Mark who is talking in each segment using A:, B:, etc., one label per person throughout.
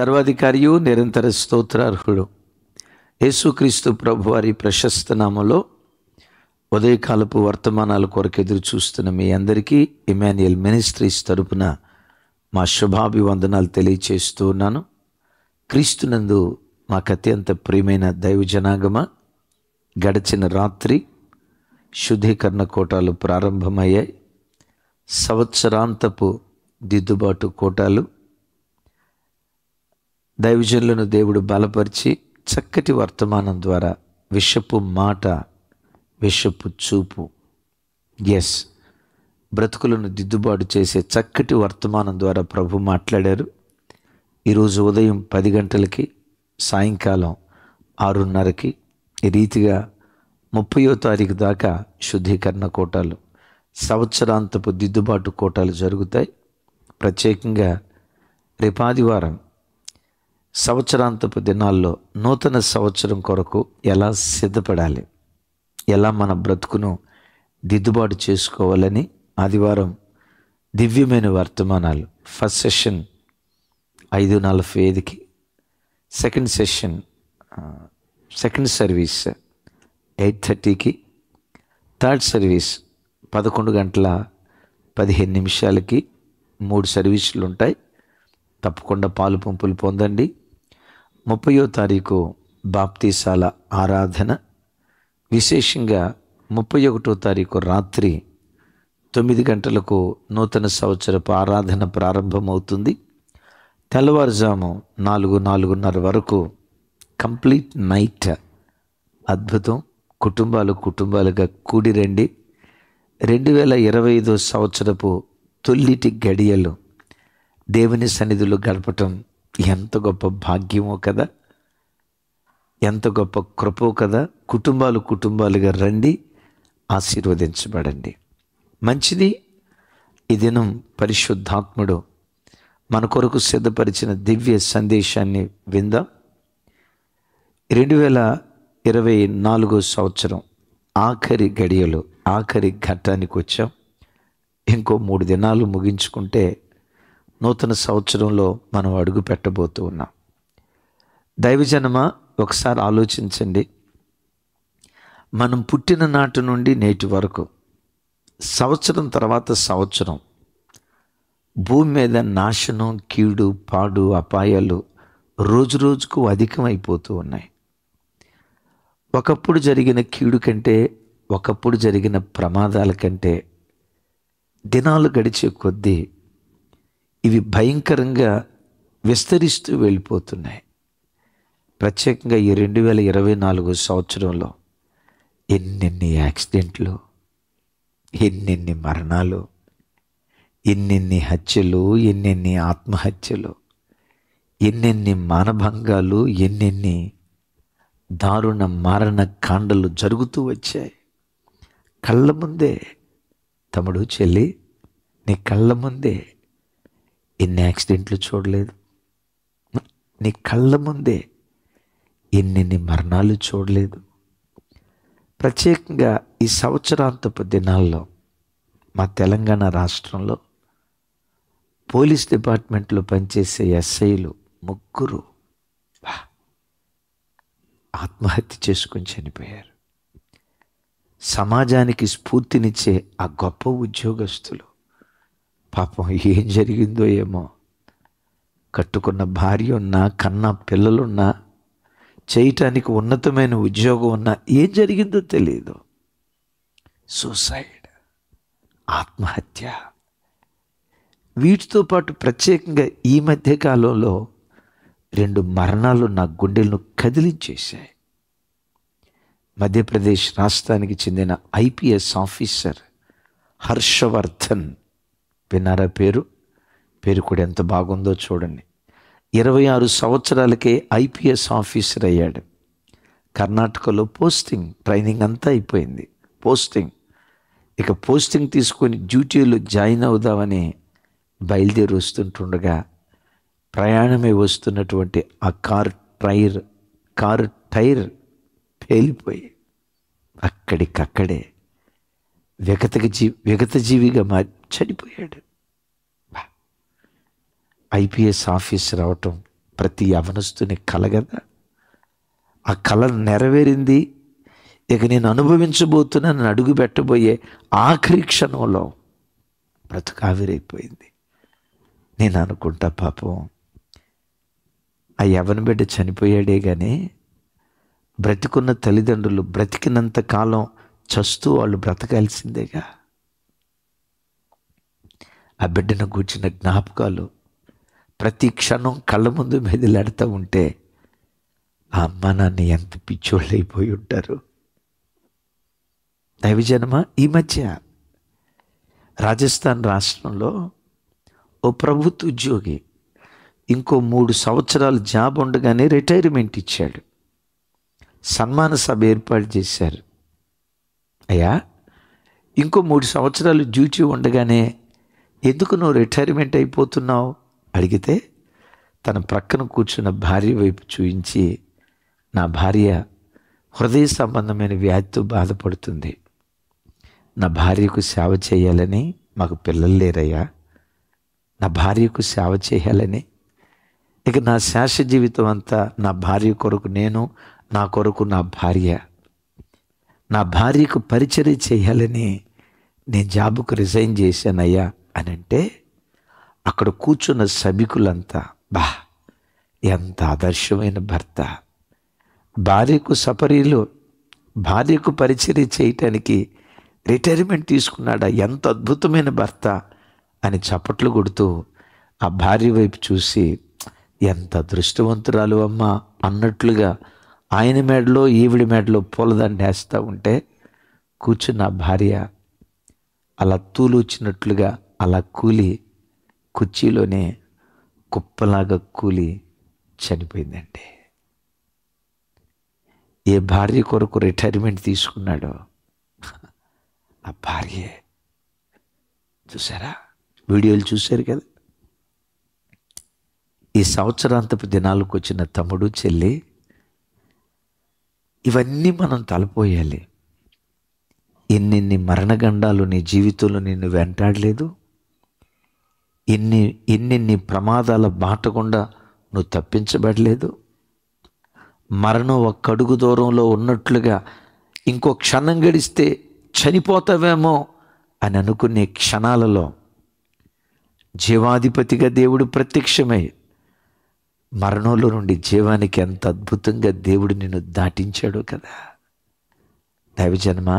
A: సర్వాధికారియు నిరంతర స్తోత్రార్హుడు యేసుక్రీస్తు ప్రభువారి ప్రశస్త నామములో ఉదయకాలపు వర్తమానాల కొరకు ఎదురు చూస్తున్న మీ అందరికీ ఇమాన్యుయల్ మినిస్ట్రీస్ తరపున మా శుభాభివందనాలు తెలియచేస్తూ ఉన్నాను. క్రీస్తునందు మాకు అత్యంత ప్రియమైన దైవ జనాగమ, గడిచిన రాత్రి శుద్ధీకరణ కోటాలు ప్రారంభమయ్యాయి. సంవత్సరాంతపు దిద్దుబాటు కోటాలు దైవజనులను దేవుడు బలపరిచి చక్కటి వర్తమానం ద్వారా విషపు మాట, విషపు చూపు, బ్రతుకులను దిద్దుబాటు చేసే చక్కటి వర్తమానం ద్వారా ప్రభు మాట్లాడారు. ఈరోజు ఉదయం 10 గంటలకి, సాయంకాలం 6:30కి ఈ రీతిగా 30వ తారీఖు దాకా శుద్ధీకరణ కోటాలు, సంవత్సరాంతపు దిద్దుబాటు కోటాలు జరుగుతాయి. ప్రత్యేకంగా రేపు ఆదివారం సంవత్సరాంతపు దినాల్లో నూతన సంవత్సరం కొరకు ఎలా సిద్ధపడాలి, ఎలా మన బ్రతుకును దిద్దుబాటు చేసుకోవాలని ఆదివారం దివ్యమైన వర్తమానాలు. ఫస్ట్ సెషన్ 5:45కి, సెకండ్ సెషన్ సెకండ్ సర్వీస్ 8:30కి, థర్డ్ సర్వీస్ 11:15 3 సర్వీసులు ఉంటాయి. తప్పకుండా పాలు పంపులు పొందండి. 30వ తారీఖు బాప్తీసాల ఆరాధన, విశేషంగా 31వ తారీఖు రాత్రి 9 గంటలకు నూతన సంవత్సరపు ఆరాధన ప్రారంభమవుతుంది. తెల్లవారుజాము 4:30 వరకు కంప్లీట్ నైట్ అద్భుతం. కుటుంబాలుగా కూడి రండి. 2025 సంవత్సరపు తొల్లిటి గడియలు దేవుని సన్నిధిలో గడపటం ఎంత గొప్ప భాగ్యమో కదా, ఎంత గొప్ప కృపో కదా. కుటుంబాలుగా రండి, ఆశీర్వదించబడండి. మంచిది. ఈ దినం పరిశుద్ధాత్ముడు మన కొరకు సిద్ధపరిచిన దివ్య సందేశాన్ని విందాం. 2024 సంవత్సరం ఆఖరి గడియలు, ఆఖరి ఘట్టానికి వచ్చాం. ఇంకో 3 దినాలు ముగించుకుంటే నూతన సంవత్సరంలో మనం అడుగు పెట్టబోతూ ఉన్నాం. దైవజనమా, ఒకసారి ఆలోచించండి. మనం పుట్టిన నాటి నుండి నేటి వరకు, సంవత్సరం తర్వాత సంవత్సరం భూమి మీద నాశనం, కీడు, పాడు, అపాయాలు రోజుకు అధికమైపోతూ ఉన్నాయి. ఒకప్పుడు జరిగిన కీడు కంటే, ఒకప్పుడు జరిగిన ప్రమాదాల కంటే దినాలు గడిచే కొద్దీ ఇవి భయంకరంగా విస్తరిస్తూ వెళ్ళిపోతున్నాయి. ప్రత్యేకంగా ఈ 2024 సంవత్సరంలో ఎన్నెన్ని యాక్సిడెంట్లు, ఎన్నెన్ని మరణాలు, ఎన్నెన్ని హత్యలు, ఎన్నెన్ని ఆత్మహత్యలు, ఎన్నెన్ని మానభంగాలు, ఎన్నెన్ని దారుణ మారణ కాండలు జరుగుతూ వచ్చాయి. కళ్ళ ముందే తమ్ముడు, చెల్లి, నీ కళ్ళ ముందే ఎన్ని యాక్సిడెంట్లు చూడలేదు? నీ కళ్ళ ముందే ఎన్నెన్ని మరణాలు చూడలేదు? ప్రత్యేకంగా ఈ సంవత్సరాంతపు దినాల్లో మా తెలంగాణ రాష్ట్రంలో పోలీస్ డిపార్ట్మెంట్లో పనిచేసే ఎస్ఐలు 3 ఆత్మహత్య చేసుకొని చనిపోయారు. సమాజానికి స్ఫూర్తినిచ్చే ఆ గొప్ప ఉద్యోగస్తులు పాపం ఏం జరిగిందో ఏమో. కట్టుకున్న భార్య ఉన్నా, కన్న పిల్లలున్నా, చేయటానికి ఉన్నతమైన ఉద్యోగం ఉన్నా, ఏం జరిగిందో తెలియదు. సూసైడ్, ఆత్మహత్య. వీటితో పాటు ప్రత్యేకంగా ఈ మధ్య కాలంలో 2 మరణాలు నా గుండెలను కదిలించేశాయి. మధ్యప్రదేశ్ రాష్ట్రానికి చెందిన ఐపీఎస్ ఆఫీసర్ హర్షవర్ధన్, విన్నారా పేరు కూడా ఎంత బాగుందో చూడండి. 26 సంవత్సరాలకే ఐపీఎస్ ఆఫీసర్ అయ్యాడు. కర్ణాటకలో పోస్టింగ్, ట్రైనింగ్ అంతా అయిపోయింది. పోస్టింగ్ తీసుకొని డ్యూటీలో జాయిన్ అవుదామని బయలుదేరి వస్తుంటుండగా ప్రయాణమే వస్తున్నటువంటి ఆ కారు టైర్ పేలిపోయి అక్కడికక్కడే విగతజీవిగా చనిపోయాడు. ఐపీఎస్ ఆఫీసర్ అవటం ప్రతి యవనస్తుని కలగదా? ఆ కళ నెరవేరింది. ఇక నేను అనుభవించబోతున్నాను అడుగు పెట్టబోయే ఆఖరి క్షణంలో బ్రతుకు ఆవిరైపోయింది. నేను అనుకుంటా, పాపం ఆ యవన బిడ్డ చనిపోయాడే కానీ బ్రతికున్న తల్లిదండ్రులు బ్రతికినంత కాలం చస్తూ వాళ్ళు బ్రతకాల్సిందేగా. ఆ బిడ్డను కూర్చున్న జ్ఞాపకాలు ప్రతి క్షణం కళ్ళ ముందు మెదిలాడుతూ ఉంటే ఆ అమ్మ నాన్న ఎంత పిచ్చోళ్ళు అయిపోయి ఉంటారు. దైవజనమా, ఈ మధ్య రాజస్థాన్ రాష్ట్రంలో ఓ ప్రభుత్వ ఉద్యోగి ఇంకో 3 సంవత్సరాలు జాబ్ ఉండగానే రిటైర్మెంట్ ఇచ్చాడు. సన్మాన సభ ఏర్పాటు చేశారు. అయ్యా, ఇంకో 3 సంవత్సరాలు డ్యూటీ ఉండగానే ఎందుకు నువ్వు రిటైర్మెంట్ అయిపోతున్నావు అడిగితే తన ప్రక్కన కూర్చున్న భార్య వైపు చూయించి, నా భార్య హృదయ సంబంధమైన వ్యాధితో బాధపడుతుంది, నా భార్యకు సేవ చేయాలని, మాకు పిల్లలు లేరయ్యా, నా భార్యకు సేవ చేయాలని, ఇక నా శేష జీవితం అంతా నా భార్య కొరకు నేను, నా కొరకు నా భార్య, నా భార్యకు పరిచర్య చేయాలని నేను జాబుకు రిజైన్ చేశానయ్యా అని అంటే అక్కడ కూర్చున్న సభికులంతా, బా ఎంత ఆదర్శమైన భర్త, భార్యకు సపరీలు, భార్యకు పరిచర్య చేయటానికి రిటైర్మెంట్ తీసుకున్నాడా, ఎంత అద్భుతమైన భర్త అని చప్పట్లు కొడుతూ ఆ భార్య వైపు చూసి, ఎంత అదృష్టవంతురాలు అమ్మా అన్నట్లుగా ఆయన మెడలో ఈవిడి మెడలో పూలదండ వేస్తూ ఉంటే కూర్చున్న భార్య అలా తూలుచినట్లుగా అలా కూలి కుర్చీలోనే కుప్పలాగా కూలి చనిపోయిందండి. ఏ భార్య కొరకు రిటైర్మెంట్ తీసుకున్నాడో ఆ భార్యే. చూసారా, వీడియోలు చూశారు కదా. ఈ సంవత్సరాంతపు దినాలకు వచ్చిన తమ్ముడు చెల్లి, ఇవన్నీ మనం తలపోయాలి. ఎన్నెన్ని మరణగండాలు నీ జీవితంలో నిన్ను వెంటాడలేదు, ఎన్నెన్ని ప్రమాదాల బాట గుండా నువ్వు తప్పించబడలేదు. మరణం ఒక్క అడుగు దూరంలో ఉన్నట్లుగా ఇంకో క్షణం గడిస్తే చనిపోతావేమో అని అనుకునే క్షణాలలో జీవాధిపతిగా దేవుడు ప్రత్యక్షమై మరణంలో నుండి జీవానికి ఎంత అద్భుతంగా దేవుడు నిన్ను దాటించాడు కదా. దైవజన్మ,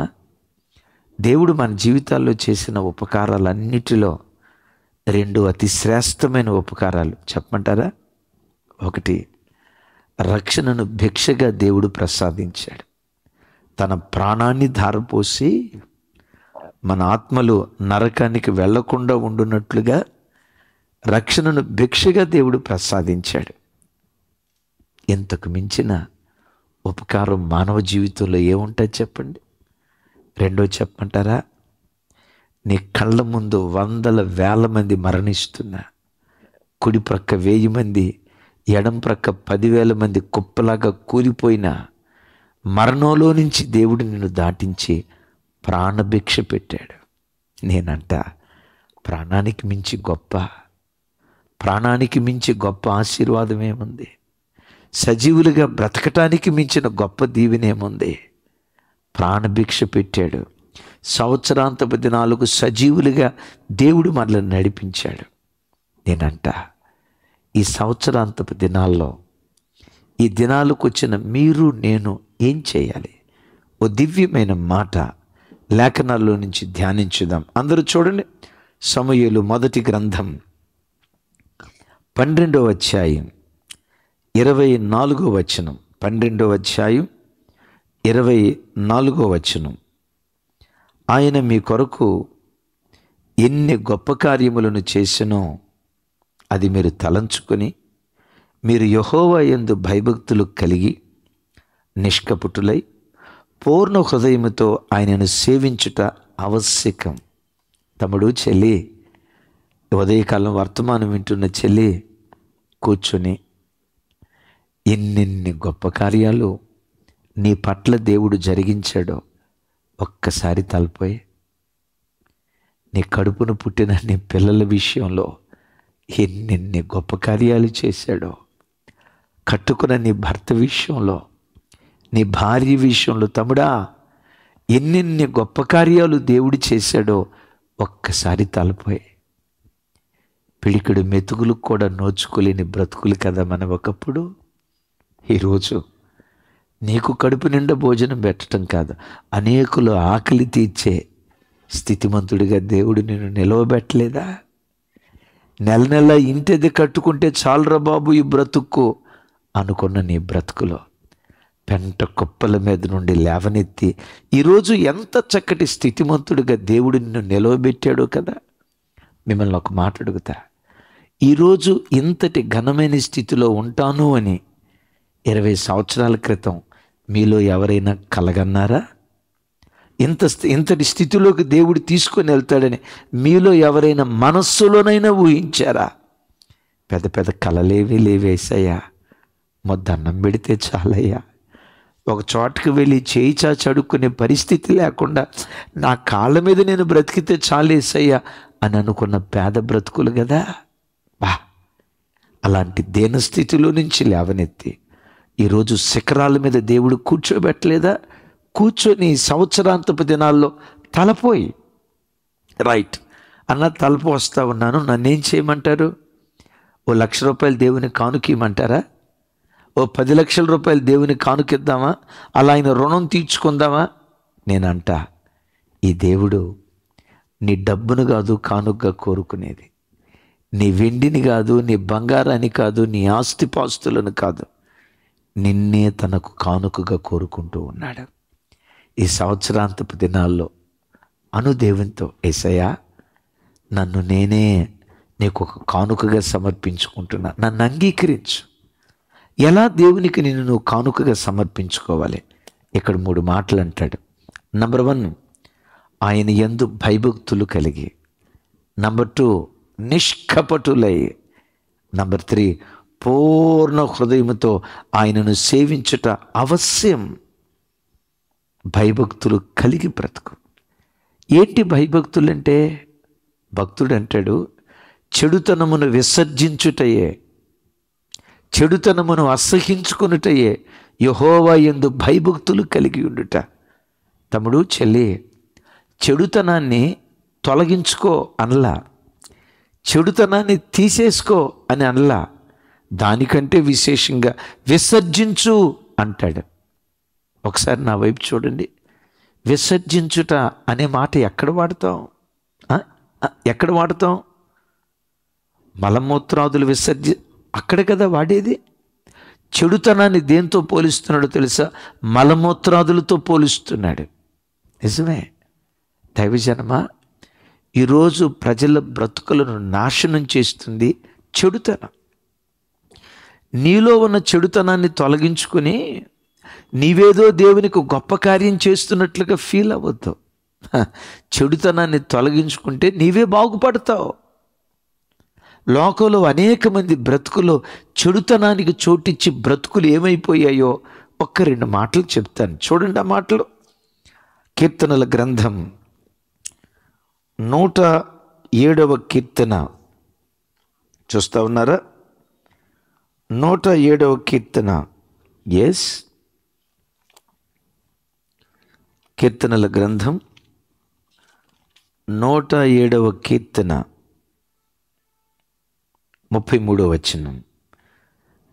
A: దేవుడు మన జీవితాల్లో చేసిన ఉపకారాలన్నిటిలో 2 అతి శ్రేష్టమైన ఉపకారాలు చెప్పమంటారా? ఒకటి, రక్షణను భిక్షగా దేవుడు ప్రసాదించాడు. తన ప్రాణాన్ని ధారపోసి మన ఆత్మలు నరకానికి వెళ్లకుండా ఉండునట్లుగా రక్షణను భిక్షగా దేవుడు ప్రసాదించాడు. ఇంతకు మించిన ఉపకారం మానవ జీవితంలో ఏముంటుంది చెప్పండి? రెండో చెప్పమంటారా? నీ కళ్ళ ముందు వందల వేల మంది మరణిస్తున్నా, కుడి ప్రక్క 1000 మంది, ఎడం ప్రక్క 10,000 మంది కుప్పలాగా కూలిపోయినా మరణంలో నుంచి దేవుడు నిన్ను దాటించి ప్రాణభిక్ష పెట్టాడు. నేనంట, ప్రాణానికి మించి గొప్ప ఆశీర్వాదం ఏముంది? సజీవులుగా బ్రతకటానికి మించిన గొప్ప దీవెనేముంది? ప్రాణభిక్ష పెట్టాడు. సంవత్సరాంతపు దినాలకు సజీవులుగా దేవుడు మనల్ని నడిపించాడు. నేనంట, ఈ సంవత్సరాంతపు దినాల్లో, ఈ దినాలకు వచ్చిన మీరు నేను ఏం చేయాలి? ఓ దివ్యమైన మాట లేఖనాల్లో నుంచి ధ్యానించుదాం. అందరూ చూడండి, సమూయేలు మొదటి గ్రంథం 12వ అధ్యాయం 24వ వచనం. 12వ అధ్యాయం 24వ వచనం. ఆయన మీ కొరకు ఎన్ని గొప్ప కార్యములను చేసినో అది మీరు తలంచుకొని, మీరు యెహోవా యందు భయభక్తులు కలిగి నిష్కపటులై పూర్ణ హృదయముతో ఆయనను సేవించుట ఆవశ్యకం. తమ్ముడు, చెల్లి, ఉదయకాలం వర్తమానం వింటున్న చెల్లి, కూర్చొని ఎన్నెన్ని గొప్ప కార్యాలు నీ పట్ల దేవుడు జరిగించాడో ఒక్కసారి తలపోయి, నీ కడుపును పుట్టిన నీ పిల్లల విషయంలో ఎన్నెన్ని గొప్ప కార్యాలు చేశాడో కట్టుకున్న నీ భర్త విషయంలో, నీ భార్య విషయంలో, తమ్ముడా, ఎన్నెన్ని గొప్ప కార్యాలు దేవుడు చేశాడో ఒక్కసారి తలపోయి. పిడికిడు మెతుకులు కూడా నోచుకోలేని బ్రతుకులు కదా మనం ఒకప్పుడు. ఈరోజు నీకు కడుపు నిండా భోజనం పెట్టడం కాదు, అనేకులు ఆకలి తీర్చే స్థితిమంతుడిగా దేవుడు నిన్ను నిలవబెట్టలేదా? నెల నెల ఇంటిది కట్టుకుంటే చాలురా బాబు ఈ బ్రతుక్కు అనుకున్న నీ బ్రతుకులో పెంట కుప్పల మీద నుండి లేవనెత్తి ఈరోజు ఎంత చక్కటి స్థితిమంతుడిగా దేవుడు నిన్ను నిలవబెట్టాడో కదా. మిమ్మల్ని ఒక మాట అడుగుతా, ఈరోజు ఇంతటి ఘనమైన స్థితిలో ఉంటాను అని 20 సంవత్సరాల క్రితం మీలో ఎవరైనా కలగన్నారా? ఇంతటి స్థితిలోకి దేవుడు తీసుకొని వెళ్తాడని మీలో ఎవరైనా మనస్సులోనైనా ఊహించారా? పెద్ద పెద్ద కలలేవి లేవేసయ్యా, మొద్దన్నం పెడితే చాలయ్యా, ఒక చోటకి వెళ్ళి చేయి చాచి అడుక్కునే పరిస్థితి లేకుండా నా కాళ్ళ మీద నేను బ్రతికితే చాలేసయ్యా అని అనుకున్న పేద బ్రతుకులు కదా. అలాంటి దీనస్థితిలో నుంచి లేవనెత్తి ఈరోజు శిఖరాల మీద దేవుడు కూర్చోబెట్టలేదా? కూర్చొని సంవత్సరాంతపు దినాల్లో తలపోయి, రైట్ అన్న తలపు వస్తూ ఉన్నాను, నన్నేం చేయమంటారు? ఓ ₹1,00,000 దేవుని కానుకీయమంటారా? ఓ 10 లక్షల రూపాయలు దేవుని కానుకిద్దామా? అలా ఆయన రుణం తీర్చుకుందామా? నేనంట, ఈ దేవుడు నీ డబ్బును కాదు కానుకగా కోరుకునేది, నీ వెండిని కాదు, నీ బంగారాన్ని కాదు, నీ ఆస్తిపాస్తులను కాదు, నిన్నే తనకు కానుకగా కోరుకుంటూ ఉన్నాడు. ఈ సంవత్సరాంతపు దినాల్లో దేవునితో, యేసయ్యా నన్ను నేనే నీకు ఒక కానుకగా సమర్పించుకుంటున్నా, నన్ను అంగీకరించు. ఎలా దేవునికి నిన్ను నువ్వు కానుకగా సమర్పించుకోవాలి? ఇక్కడ 3 మాటలు అంటాడు. నంబర్ 1, ఆయన యందు భయభక్తులు కలిగి. నంబర్ 2, నిష్కపటులై. నంబర్ 3, పూర్ణ హృదయముతో ఆయనను సేవించుట అవశ్యం. భయభక్తులు కలిగి బ్రతుకు. ఏంటి భయభక్తులంటే? భక్తుడు అంటాడు, చెడుతనమును విసర్జించుటయే, చెడుతనమును అసహించుకునుటయే యెహోవా యందు భయభక్తులు కలిగి ఉండుట. తమ్ముడు, చెల్లి, చెడుతనాన్ని తొలగించుకో అనలా, చెడుతనాన్ని తీసేసుకో అని అనలా, దానికంటే విశేషంగా విసర్జించు అంటాడు. ఒకసారి నా వైపు చూడండి. విసర్జించుట అనే మాట ఎక్కడ వాడతాం? ఎక్కడ వాడతాం? మలమూత్రాదులు అక్కడ కదా వాడేది. చెడుతనాన్ని దేంతో పోలిస్తున్నాడో తెలుసా? మలమూత్రాదులతో పోలిస్తున్నాడు. నిజమే దైవజనమా, ఈరోజు ప్రజల బ్రతుకులను నాశనం చేస్తుంది చెడుతనం. నీలో ఉన్న చెడుతనాన్ని తొలగించుకొని నీవేదో దేవునికి గొప్ప కార్యం చేస్తున్నట్లుగా ఫీల్ అవ్వద్దు. చెడుతనాన్ని తొలగించుకుంటే నీవే బాగుపడతావు. లోకంలో అనేక మంది బ్రతుకులో చెడుతనానికి చోటిచ్చి బ్రతుకులు ఏమైపోయాయో 1-2 మాటలు చెప్తాను, చూడండి. ఆ మాటలు కీర్తనల గ్రంథం 107వ కీర్తన చూస్తా ఉన్నారా? 107వ కీర్తన. ఎస్, కీర్తనల గ్రంథం 107వ కీర్తన 33వ వచనం.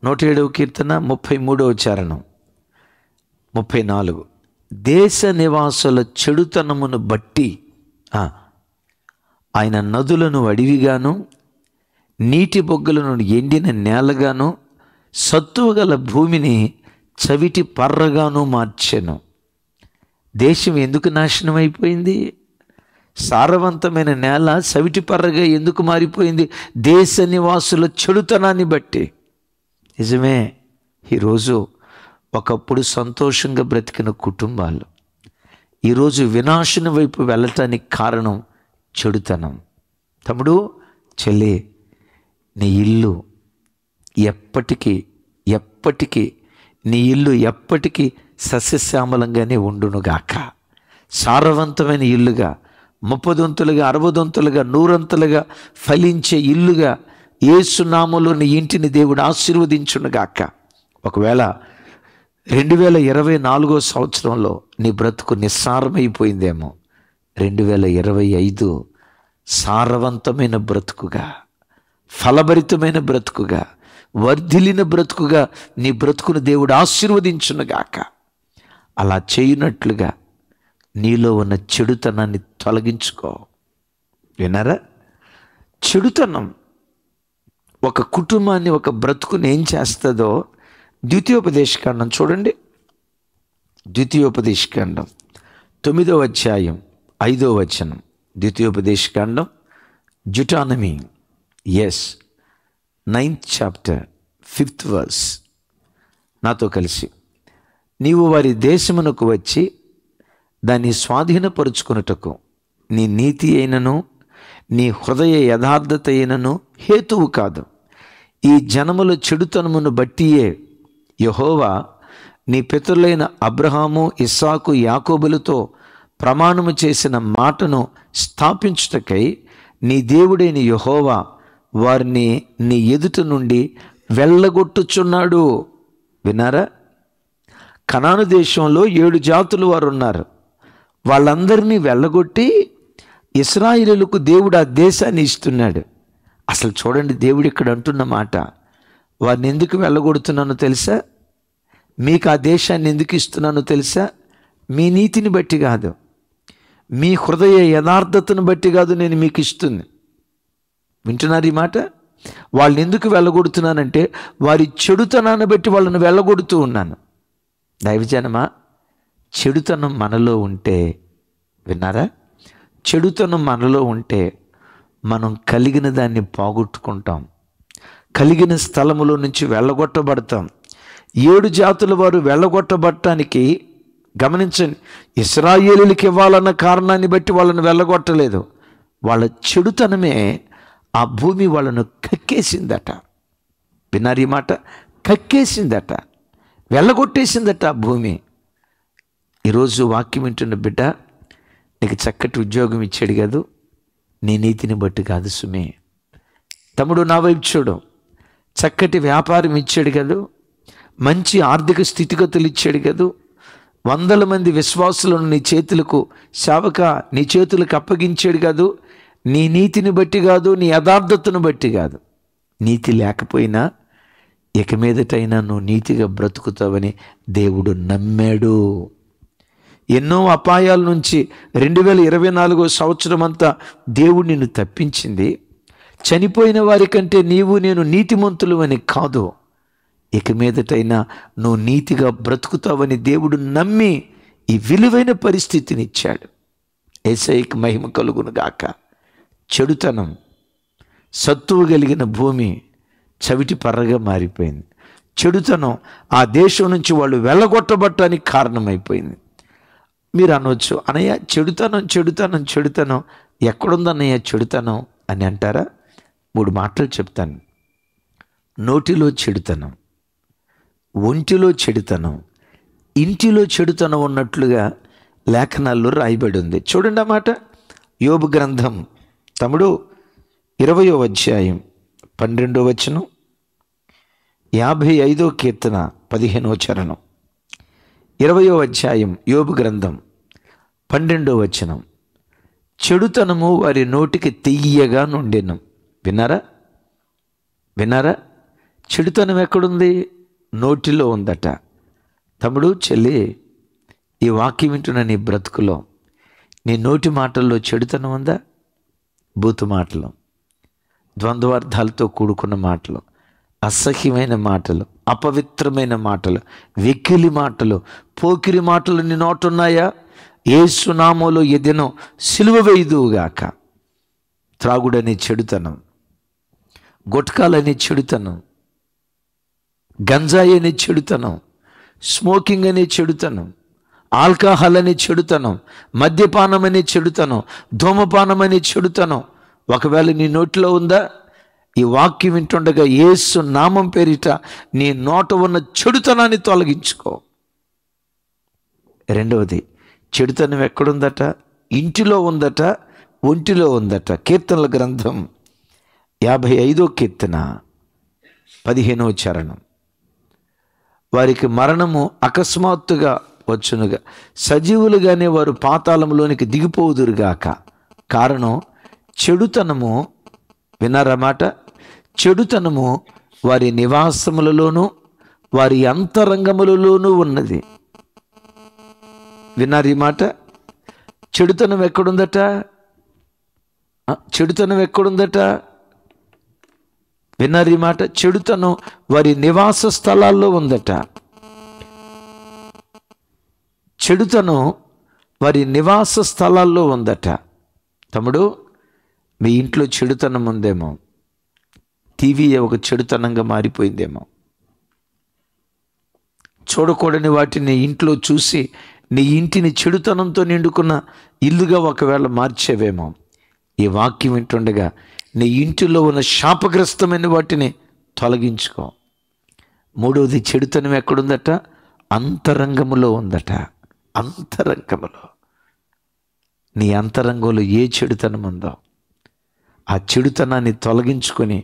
A: 107వ కీర్తన 33వ చరణం. 34, దేశ నివాసుల చెడుతనమును బట్టి ఆయన నదులను అడవిగాను, నీటి బొగ్గలను ఎండిన నేలగాను, సత్తువగల భూమిని చవిటి పర్రగాను మార్చెను. దేశం ఎందుకు నాశనం అయిపోయింది? సారవంతమైన నేల చవిటి పర్రగా ఎందుకు మారిపోయింది? దేశ నివాసుల చెడుతనాన్ని బట్టి. నిజమే, ఈరోజు ఒకప్పుడు సంతోషంగా బ్రతికిన కుటుంబాలు ఈరోజు వినాశనం వైపు వెళ్ళటానికి కారణం చెడుతనం. తమ్ముడు, చెల్లి, నీ ఇల్లు ఎప్పటికీ నీ ఇల్లు ఎప్పటికీ సస్యశ్యామలంగానే ఉండునుగాక. సారవంతమైన ఇల్లుగా, 30 60 100 ఫలించే ఇల్లుగా యేసు నామములో నీ ఇంటిని దేవుడు ఆశీర్వదించునుగాక. ఒకవేళ 2024 సంవత్సరంలో నీ బ్రతుకు నిస్సారమైపోయిందేమో, 2025 సారవంతమైన బ్రతుకుగా, ఫలభరితమైన బ్రతుకుగా, వర్ధిల్లిన బ్రతుకుగా నీ బ్రతుకును దేవుడు ఆశీర్వదించునుగాక. అలా చేయనట్లుగా నీలో ఉన్న చెడుతనాన్ని తొలగించుకో. విన్నారా? చెడుతనం ఒక కుటుంబాన్ని, ఒక బ్రతుకుని ఏం చేస్తుందో ద్వితీయోపదేశకాండం చూడండి. ద్వితీయోపదేశకాండం 9వ అధ్యాయం 5వ వచనం. ద్వితీయోపదేశకాండం, డ్యూటానమీ, 9th chapter 5th verse. నాతో కలిసి, నీవు వారి దేశమునకు వచ్చి దాన్ని స్వాధీనపరుచుకొనుటకు నీ నీతి అయినను నీ హృదయ యథార్థత అయినను హేతువు కాదు. ఈ జనముల చెడుతనమును బట్టియే యెహోవా నీ పితరులైన అబ్రహాము, ఇస్సాకు, యాకోబులతో ప్రమాణము చేసిన మాటను స్థాపించుటకై నీ దేవుడైన యెహోవా వారిని నీ ఎదుట నుండి వెళ్ళగొట్టుచున్నాడు. విన్నారా? కనాను దేశంలో 7 జాతులు వారు ఉన్నారు. వాళ్ళందరినీ వెళ్ళగొట్టి ఇశ్రాయేలులకు దేవుడు ఆ దేశాన్ని ఇస్తున్నాడు. అసలు చూడండి, దేవుడు ఇక్కడ అంటున్న మాట, వారిని ఎందుకు వెళ్ళగొడుతున్నానో తెలుసా? మీకు ఆ దేశాన్ని ఎందుకు ఇస్తున్నానో తెలుసా? మీ నీతిని బట్టి కాదు, మీ హృదయ యథార్థతను బట్టి కాదు నేను మీకు ఇస్తుంది. వింటున్నారు ఈ మాట? వాళ్ళని ఎందుకు వెళ్ళగొడుతున్నానంటే వారి చెడుతనాన్ని బట్టి వాళ్ళని వెళ్ళగొడుతూ ఉన్నాను. దైవజనమా, చెడుతనం మనలో ఉంటే, విన్నారా, చెడుతనం మనలో ఉంటే మనం కలిగిన దాన్ని పోగొట్టుకుంటాం, కలిగిన స్థలములో నుంచి వెళ్ళగొట్టబడతాం. 7 జాతుల వారు వెళ్ళగొట్టబడటానికి, గమనించండి, ఇశ్రాయేలీయులకు ఇవ్వాలన్న కారణాన్ని బట్టి వాళ్ళని వెళ్ళగొట్టలేదు. వాళ్ళ చెడుతనమే ఆ భూమి వాళ్ళను కక్కేసిందట. విన్నారు ఈ మాట? కక్కేసిందట, వెళ్ళగొట్టేసిందట ఆ భూమి. ఈరోజు వాక్యం వింటున్న బిడ్డ, నీకు చక్కటి ఉద్యోగం ఇచ్చాడు కాదు, నీ నీతిని బట్టి కాదు సుమే. తమ్ముడు, నా వైపు చూడు, చక్కటి వ్యాపారం ఇచ్చాడు కాదు, మంచి ఆర్థిక స్థితిగతులు ఇచ్చాడు కాదు, 100 మంది విశ్వాసులను నీ చేతులకు, సేవక నీ చేతులకు అప్పగించాడు కాదు. నీ నీతిని బట్టి కాదు, నీ యథార్థతను బట్టి కాదు. నీతి లేకపోయినా ఇక మీదటైనా నువ్వు నీతిగా బ్రతుకుతావని దేవుడు నమ్మాడు. ఎన్నో అపాయాల నుంచి 2024 సంవత్సరం అంతా దేవుడు నిన్ను తప్పించింది. చనిపోయిన వారి కంటే నీవు నేను నీతిమంతులు అని కాదు, ఇక మీదటైనా నువ్వు నీతిగా బ్రతుకుతావని దేవుడు నమ్మి ఈ విలువైన పరిస్థితిని ఇచ్చాడు. యేసయ్యకు మహిమ కలుగును గాక. చెడుతనం, సత్తువు కలిగిన భూమి చవిటి పర్రగా మారిపోయింది. చెడుతనం ఆ దేశం నుంచి వాళ్ళు వెళ్ళగొట్టబట్టడానికి కారణమైపోయింది. మీరు అనవచ్చు, అన్నయ్య చెడుతనం చెడుతనం చెడుతనం ఎక్కడుందన్నయ్య చెడుతనం అని అంటారా? 3 మాటలు చెప్తాను. నోటిలో చెడుతనం, ఒంటిలో చెడుతనం, ఇంటిలో చెడుతనం ఉన్నట్లుగా లేఖనాల్లో రాయబడి ఉంది. చూడండి ఆ మాట. యోబు గ్రంథం, తమ్ముడు, 20వ అధ్యాయం 12వ వచనం, 55వ కీర్తన 15వ చరణం. 20వ అధ్యాయం యోబు గ్రంథం 12వ వచనం. చెడుతనము వారి నోటికి తియ్యగా నుండెను. విన్నారా? విన్నారా? చెడుతనం ఎక్కడుంది? నోటిలో ఉందట. తమ్ముడు, చెల్లి, ఈ వాక్యం వింటున్న నీ బ్రతుకులో, నీ నోటి మాటల్లో చెడుతనం ఉందా? బూతు మాటలు, ద్వంద్వార్థాలతో కూడుకున్న మాటలు, అసహ్యమైన మాటలు, అపవిత్రమైన మాటలు, వెకిలి మాటలు, పోకిరి మాటలు నీ నోటున్నాయా? యేసు నామములో ఎదెనో సిలువ వేయుదువుగాక. త్రాగుడనే చెడుతనం, గుట్కాలనే చెడుతనం, గంజాయి అనే చెడుతనం, స్మోకింగ్ అనే చెడుతనం, ఆల్కహాల్ అనే చెడుతనం, మద్యపానం అనే చెడుతనం, ధూమపానం అనే చెడుతనం ఒకవేళ నీ నోటిలో ఉందా? ఈ వాక్యం వింటుండగా యేసు నామం పేరిట నీ నోట ఉన్న చెడుతనాన్ని తొలగించుకో. రెండవది, చెడుతనం ఎక్కడుందట? ఇంటిలో ఉందట, ఒంటిలో ఉందట. కీర్తనల గ్రంథం 55వ కీర్తన 15వ చరణం. వారికి మరణము అకస్మాత్తుగా వచ్చునుగా, సజీవులుగానే వారు పాతాళంలోనికి దిగిపోదురుగాక. కారణం చెడుతనము, విన్నారన్నమాట, చెడుతనము వారి నివాసములలోనూ వారి అంతరంగములలోనూ ఉన్నది. విన్నారు ఈ మాట? చెడుతనం ఎక్కడుందట? చెడుతనం ఎక్కడుందట? విన్నారు ఈ మాట? చెడుతనం వారి నివాస స్థలాల్లో ఉందట. చెడుతనం వారి నివాస స్థలాల్లో ఉందట. తమ్ముడు, మీ ఇంట్లో చెడుతనం ఉందేమో, టీవీ ఒక చెడుతనంగా మారిపోయిందేమో, చూడకూడని వాటిని ఇంట్లో చూసి నీ ఇంటిని చెడుతనంతో నిండుకున్న ఇల్లుగా ఒకవేళ మార్చేవేమో. ఈ వాక్యం వింటుండగా నీ ఇంటిలో ఉన్న శాపగ్రస్తమైన వాటిని తొలగించుకో. మూడవది, చెడుతనం ఎక్కడుందట? అంతరంగములో ఉందట. అంతరంగములో, నీ అంతరంగంలో ఏ చెడుతనం ఉందో ఆ చెడుతనాన్ని తొలగించుకొని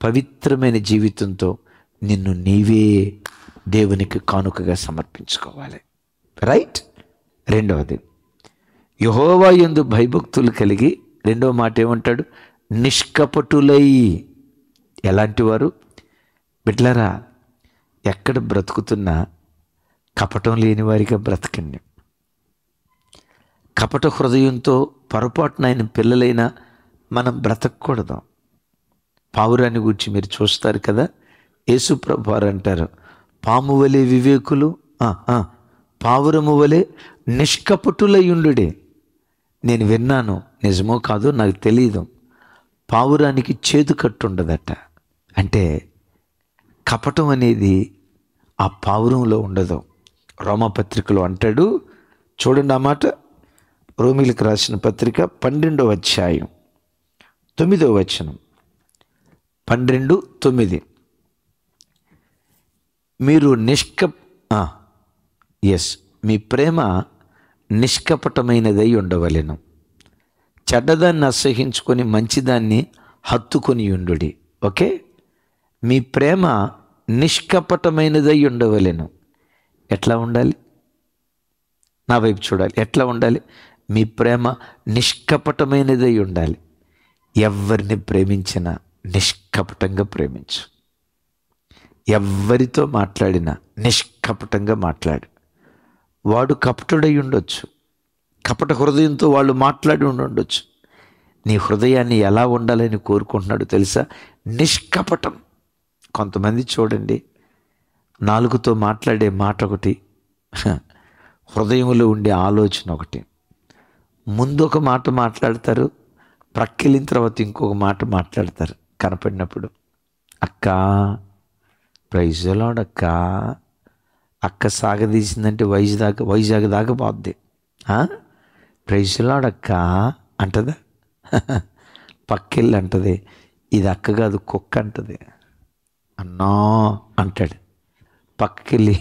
A: పవిత్రమైన జీవితంతో నిన్ను నీవే దేవునికి కానుకగా సమర్పించుకోవాలి. రైట్? రెండవది, యెహోవా యందు భయభక్తులు కలిగి, రెండవ మాట ఏమంటాడు? నిష్కపటులై. ఎలాంటి వారు? బిడ్డలారా, ఎక్కడ బ్రతుకుతున్నా కపటం లేని వారిగా బ్రతకండి. కపట హృదయంతో పొరపాటున ఆయన పిల్లలైనా మనం బ్రతకూడదు. పావురాన్ని గురించి మీరు చూస్తారు కదా, యేసు ప్రభు వారు అంటారు, పాము వలె వివేకులు, పావురము వలె నిష్కపటులయుండుడే. నేను విన్నాను, నిజమో కాదో నాకు తెలియదు, పావురానికి చేదు కట్టుండదట. అంటే కపటం అనేది ఆ పావురంలో ఉండదు. రోమపత్రికలో అంటాడు, చూడండి ఆ మాట, రోమీలకు రాసిన పత్రిక 12వ అధ్యాయం 9వ వచనం. 12:9. మీరు మీ ప్రేమ నిష్కపటమైనదై ఉండవలెను. చెడ్డదాన్ని అసహించుకొని మంచిదాన్ని హత్తుకొని ఉండుడి. ఓకే, మీ ప్రేమ నిష్కపటమైనదై ఉండవలెను. ఎట్లా ఉండాలి? నా వైపు చూడాలి. ఎట్లా ఉండాలి? మీ ప్రేమ నిష్కపటమైనదై ఉండాలి. ఎవరిని ప్రేమించినా నిష్కపటంగా ప్రేమించు. ఎవరితో మాట్లాడినా నిష్కపటంగా మాట్లాడు. వాడు కపటుడై ఉండొచ్చు, కపట హృదయంతో వాళ్ళు మాట్లాడి ఉండొచ్చు. నీ హృదయాన్ని ఎలా ఉండాలని కోరుకుంటున్నాడు తెలుసా? నిష్కపటం. కొంతమంది చూడండి, నాలుగుతో మాట్లాడే మాట ఒకటి, హృదయంలో ఉండే ఆలోచన ఒకటి. ముందు ఒక మాట మాట్లాడతారు, ప్రక్కిలిన తర్వాత ఇంకొక మాట మాట్లాడతారు. కనపడినప్పుడు అక్క, ప్రైజ్ ది లార్డ్ అక్క, అక్క సాగదీసిందంటే వైజాగ్ దాకా పోద్ది. ప్రైజ్ ది లార్డ్ అక్క అంటదా? పక్కెళ్ళి అంటది, ఇది అక్క కాదు కుక్క అంటది. అన్నా అంటాడు. పక్కెళ్ళి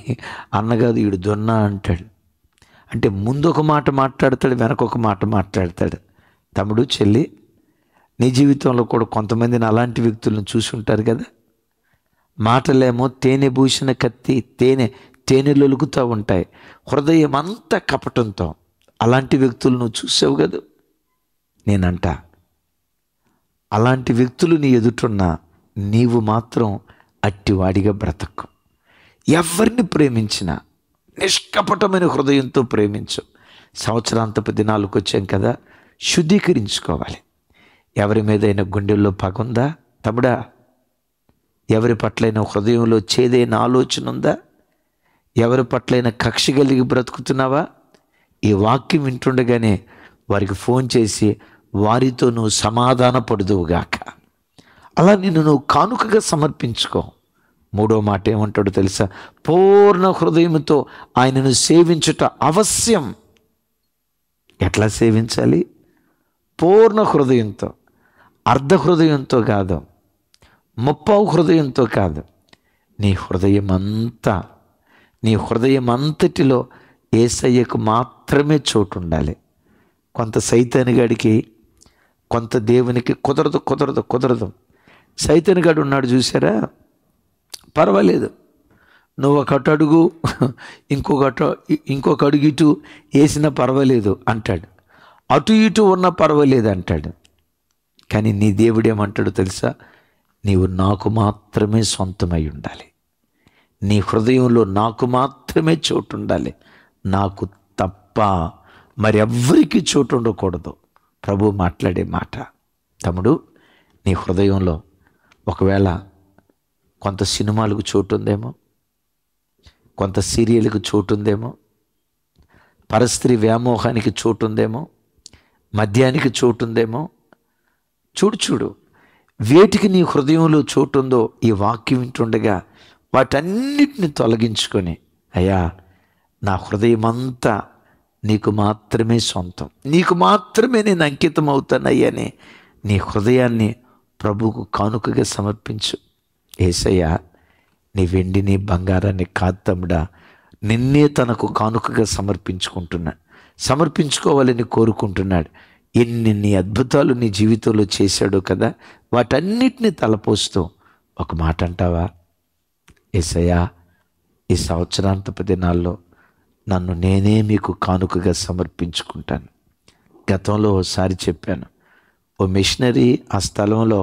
A: అన్న కాదు ఈడు దొన్న అంటాడు. అంటే ముందు ఒక మాట మాట్లాడతాడు, వెనక ఒక మాట మాట్లాడతాడు. తమ్ముడు, చెల్లి, నీ జీవితంలో కూడా కొంతమందిని అలాంటి వ్యక్తులను చూసి ఉంటారు కదా. మాటలేమో తేనె భూషణ కత్తి, తేనెలొలుగుతూ ఉంటాయి, హృదయం అంతా కపటంతో. అలాంటి వ్యక్తులు నువ్వు చూసావు కదా. నేనంట, అలాంటి వ్యక్తులు నీ ఎదుటున్నా నీవు మాత్రం అట్టివాడిగా బ్రతకు. ఎవరిని ప్రేమించినా నిష్కపటమైన హృదయంతో ప్రేమించు. సంవత్సరాంతపు దినాలకు వచ్చాం కదా, శుద్ధీకరించుకోవాలి. ఎవరి మీదైనా గుండెల్లో పగుందా తమ్ముడా? ఎవరి పట్లైనా హృదయంలో చేదైన ఆలోచన ఉందా? ఎవరి పట్లైనా కక్ష కలిగి బ్రతుకుతున్నావా? ఈ వాక్యం వింటుండగానే వారికి ఫోన్ చేసి వారితో నువ్వు సమాధాన పడుదువుగాక. అలా నిన్ను నువ్వు కానుకగా సమర్పించుకో. మూడో మాట ఏమంటాడో తెలుసా? పూర్ణ హృదయంతో ఆయనను సేవించుట అవశ్యం. ఎట్లా సేవించాలి? పూర్ణ హృదయంతో, అర్ధ హృదయంతో కాదు, ముప్పావు హృదయంతో కాదు. నీ హృదయం అంతటిలో యేసయ్యకు మాత్రమే చోటు ఉండాలి. కొంత సైతానుగాడికి, కొంత దేవునికి కుదరదు. సైతానుగాడు ఉన్నాడు చూసారా? పర్వాలేదు, నువ్వు ఒకటి అడుగు, ఇంకొక అడుగు ఇటు వేసినా పర్వాలేదు అంటాడు, అటు ఇటు ఉన్నా పర్వాలేదు అంటాడు. కానీ నీ దేవుడేమంటాడు తెలుసా? నీవు నాకు మాత్రమే సొంతమై ఉండాలి, నీ హృదయంలో నాకు మాత్రమే చోటు ఉండాలి, నాకు తప్ప మరెవ్వరికీ చోటు ఉండకూడదు. ప్రభు మాట్లాడే మాట. తమ్ముడు, నీ హృదయంలో ఒకవేళ కొంత సినిమాలకు చోటు ఉందేమో, కొంత సీరియల్కి చోటు ఉందేమో, పరస్త్రీ వ్యామోహానికి చోటు ఉందేమో, మద్యానికి చోటు ఉందేమో. చూడు వేటికి నీ హృదయంలో చోటు ఉందో ఈ వాక్యం వింటుండగా వాటన్నిటిని తొలగించుకొని, అయ్యా నా హృదయమంతా నీకు మాత్రమే సొంతం, నీకు మాత్రమే నేను అంకితం అవుతానయ్యని నీ హృదయాన్ని ప్రభువుకు కానుకగా సమర్పించు. యేసయ్యా, నీ వెండిని బంగారాన్ని కాదు తమ్ముడా, నిన్నే తనకు కానుకగా సమర్పించుకోవాలని కోరుకుంటున్నాడు. ఎన్ని అద్భుతాలు నీ జీవితంలో చేశాడో కదా, వాటన్నిటిని తలపోస్తూ ఒక మాట అంటావా? యేసయ్యా, ఈ సంవత్సరాంతపు దినాల్లో నన్ను నేనే మీకు కానుకగా సమర్పించుకుంటాను. గతంలో ఓసారి చెప్పాను, ఓ మిషనరీ ఆ స్థలంలో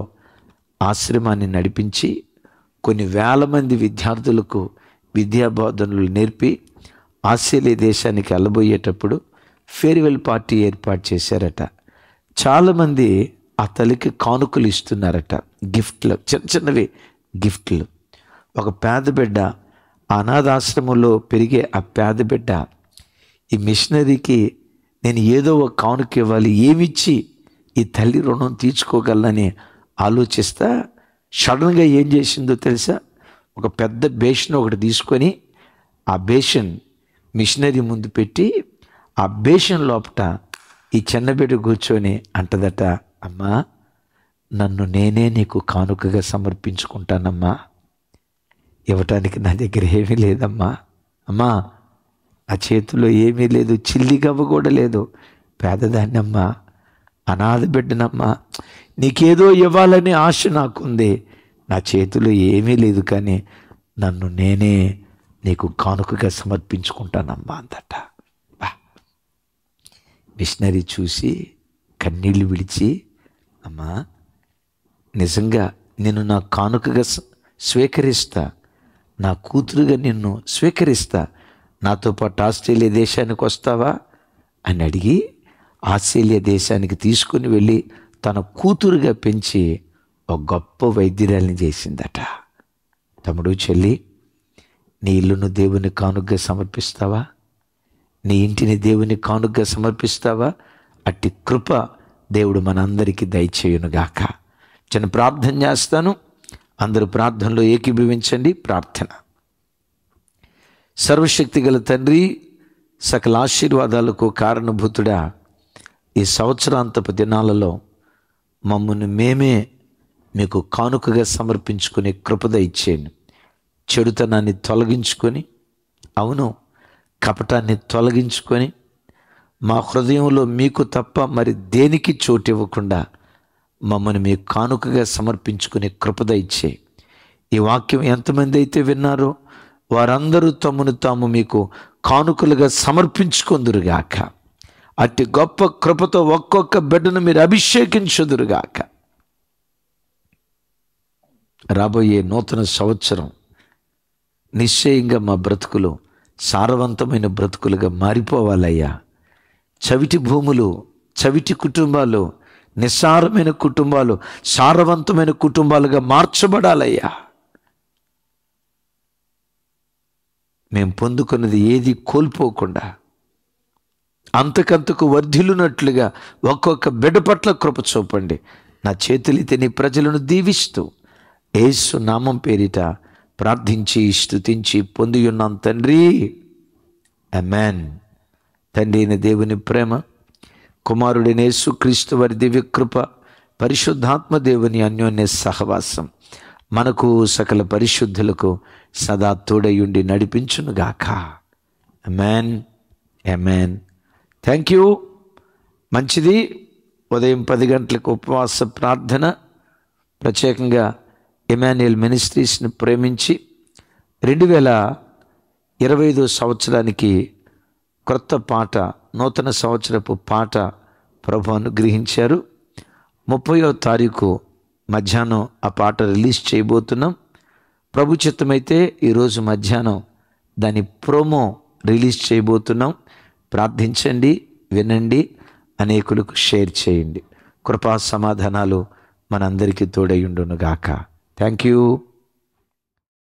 A: ఆశ్రమాన్ని నడిపించి కొన్ని వేల మంది విద్యార్థులకు విద్యాబోధనలు నేర్పి ఆస్ట్రేలియా దేశానికి వెళ్ళబోయేటప్పుడు ఫేర్వెల్ పార్టీ ఏర్పాటు చేశారట. చాలామంది ఆ తల్లికి కానుకలు ఇస్తున్నారట, గిఫ్ట్లు, చిన్నవి గిఫ్ట్లు. ఒక పేద బిడ్డ, అనాథాశ్రమంలో పెరిగే ఆ పేద బిడ్డ ఈ మిషనరీకి నేను ఏదో ఒక కానుక ఇవ్వాలి, ఏమిచ్చి ఈ తల్లి రుణం తీర్చుకోగలనని ఆలోచిస్తా సడన్గా ఏం చేసిందో తెలుసా? ఒక పెద్ద బేషన్ ఒకటి తీసుకొని ఆ బేషన్ మిషనరీ ముందు పెట్టి ఆ బేషన్ లోపట ఈ చిన్న బిడ్డ కూర్చొని అంటదట, అమ్మా నన్ను నేనే నీకు కానుకగా సమర్పించుకుంటానమ్మా, ఇవ్వటానికి నా దగ్గర ఏమీ లేదమ్మా, అమ్మా ఆ చేతిలో ఏమీ లేదు, చిల్లి గవ్వ కూడా లేదు, పేదదాన్ని అమ్మా, అనాథ బిడ్డనమ్మా, నీకేదో ఇవ్వాలని ఆశ నాకుంది, నా చేతిలో ఏమీ లేదు, కానీ నన్ను నేనే నీకు కానుకగా సమర్పించుకుంటానమ్మా అందట. మిషనరీ చూసి కన్నీళ్ళు విడిచి, అమ్మా నిజంగా నిన్ను నా కానుకగా స్వీకరిస్తా, నా కూతురుగా నిన్ను స్వీకరిస్తా, నాతో పాటు ఆస్ట్రేలియా దేశానికి వస్తావా అని అడిగి ఆస్ట్రేలియా దేశానికి తీసుకుని వెళ్ళి తన కూతురుగా పెంచి ఒక గొప్ప వైద్యురాలిని చేసిందట. తమ్ముడు, చెల్లి, నీ ఇల్లును దేవుని కానుకగా సమర్పిస్తావా? నీ ఇంటిని దేవుని కానుకగా సమర్పిస్తావా? అట్టి కృప దేవుడు మనందరికీ దయచేయునుగాక. చిన్న ప్రార్థన చేస్తాను, అందరూ ప్రార్థనలో ఏకీభవించండి. ప్రార్థన. సర్వశక్తి గల తండ్రి, సకల ఆశీర్వాదాలకు కారణభూతుడా, ఈ సంవత్సరాంతపు దినాలలో మమ్మల్ని మేమే మీకు కానుకగా సమర్పించుకునే కృప దయచేయండి. చెడుతనాన్ని తొలగించుకొని, అవును కపటాన్ని తొలగించుకొని, మా హృదయంలో మీకు తప్ప మరి దేనికి చోటు ఇవ్వకుండా మమ్మల్ని మీకు కానుకగా సమర్పించుకునే కృప దయచేయి. ఈ వాక్యం ఎంతమంది అయితే విన్నారో వారందరూ తమను తాము మీకు కానుకలుగా సమర్పించుకొందురుగాక. అట్టి గొప్ప కృపతో ఒక్కొక్క బిడ్డను మీరు అభిషేకించుదురుగాక. రాబోయే నూతన సంవత్సరం నిశ్చయంగా మా బ్రతుకులు సారవంతమైన బ్రతుకులుగా మారిపోవాలయ్యా. చవిటి భూములు, చవిటి కుటుంబాలు, నిస్సారమైన కుటుంబాలు సారవంతమైన కుటుంబాలుగా మార్చబడాలయ్యా. మేము పొందుకున్నది ఏది కోల్పోకుండా అంతకంతకు వర్ధిల్లునట్లుగా ఒక్కొక్క బిడ్డ పట్ల కృప చూపండి. నా చేతులైతే నీ ప్రజలను దీవిస్తూ యేసు నామం పేరిట ప్రార్థించి స్తుతించి పొంది ఉన్నాం తండ్రి, ఆమేన్. తండ్రి అయిన దేవుని ప్రేమ, కుమారుడైన యేసుక్రీస్తు వారి దివ్యకృప, పరిశుద్ధాత్మ దేవుని అన్యోన్య సహవాసం మనకు సకల పరిశుద్ధులకు సదా తోడయుండి నడిపించునుగాక. Amen, amen. Thank you. మంచిది. ఉదయం 10 గంటలకు ఉపవాస ప్రార్థన, ప్రత్యేకంగా ఎమాన్యుయల్ మినిస్ట్రీస్ని ప్రేమించి 2025 సంవత్సరానికి క్రొత్త పాట, నూతన సంవత్సరపు పాట ప్రభు అనుగ్రహించారు. 30వ తారీఖు మధ్యాహ్నం ఆ పాట రిలీజ్ చేయబోతున్నాం. ప్రభు చిత్తమైతే ఈరోజు మధ్యాహ్నం దాని ప్రోమో రిలీజ్ చేయబోతున్నాం. ప్రార్థించండి, వినండి, అనేకులకు షేర్ చేయండి. కృపా సమాధానాలు మనందరికీ తోడై ఉండును గాక. Thank you.